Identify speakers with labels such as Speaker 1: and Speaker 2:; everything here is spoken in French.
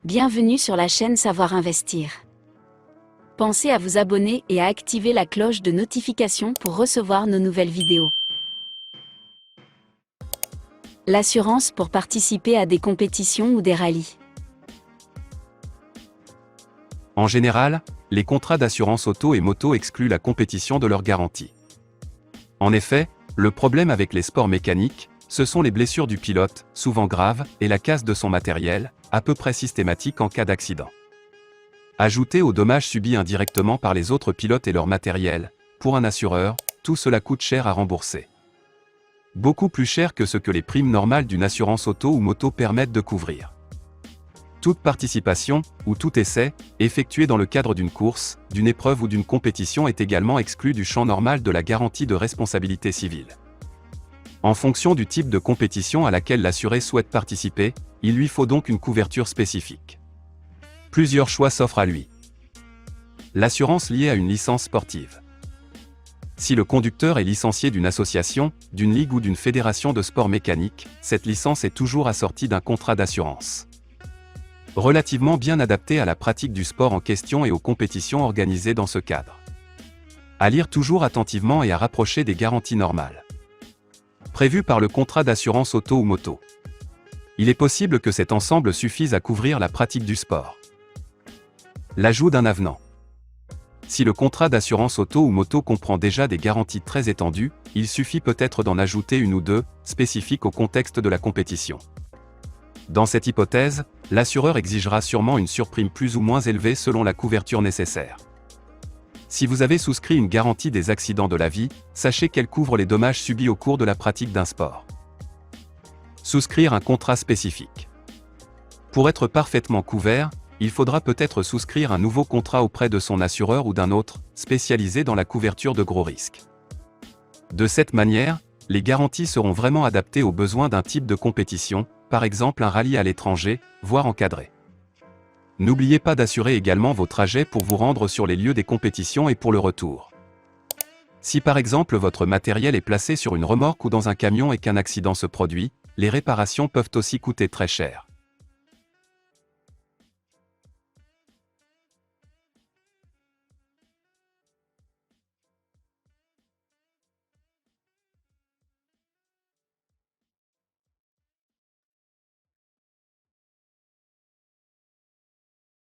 Speaker 1: Bienvenue sur la chaîne Savoir Investir. Pensez à vous abonner et à activer la cloche de notification pour recevoir nos nouvelles vidéos. L'assurance pour participer à des compétitions ou des rallyes.
Speaker 2: En général, les contrats d'assurance auto et moto excluent la compétition de leur garantie. En effet, le problème avec les sports mécaniques, ce sont les blessures du pilote, souvent graves, et la casse de son matériel, à peu près systématique en cas d'accident. Ajouté aux dommages subis indirectement par les autres pilotes et leur matériel, pour un assureur, tout cela coûte cher à rembourser. Beaucoup plus cher que ce que les primes normales d'une assurance auto ou moto permettent de couvrir. Toute participation, ou tout essai, effectué dans le cadre d'une course, d'une épreuve ou d'une compétition est également exclu du champ normal de la garantie de responsabilité civile. En fonction du type de compétition à laquelle l'assuré souhaite participer, il lui faut donc une couverture spécifique. Plusieurs choix s'offrent à lui. L'assurance liée à une licence sportive. Si le conducteur est licencié d'une association, d'une ligue ou d'une fédération de sport mécanique, cette licence est toujours assortie d'un contrat d'assurance. Relativement bien adapté à la pratique du sport en question et aux compétitions organisées dans ce cadre. À lire toujours attentivement et à rapprocher des garanties normales. Prévu par le contrat d'assurance auto ou moto. Il est possible que cet ensemble suffise à couvrir la pratique du sport. L'ajout d'un avenant. Si le contrat d'assurance auto ou moto comprend déjà des garanties très étendues, il suffit peut-être d'en ajouter une ou deux, spécifiques au contexte de la compétition. Dans cette hypothèse, l'assureur exigera sûrement une surprime plus ou moins élevée selon la couverture nécessaire. Si vous avez souscrit une garantie des accidents de la vie, sachez qu'elle couvre les dommages subis au cours de la pratique d'un sport. Souscrire un contrat spécifique. Pour être parfaitement couvert, il faudra peut-être souscrire un nouveau contrat auprès de son assureur ou d'un autre, spécialisé dans la couverture de gros risques. De cette manière, les garanties seront vraiment adaptées aux besoins d'un type de compétition, par exemple un rallye à l'étranger, voire encadré. N'oubliez pas d'assurer également vos trajets pour vous rendre sur les lieux des compétitions et pour le retour. Si par exemple votre matériel est placé sur une remorque ou dans un camion et qu'un accident se produit, les réparations peuvent aussi coûter très cher.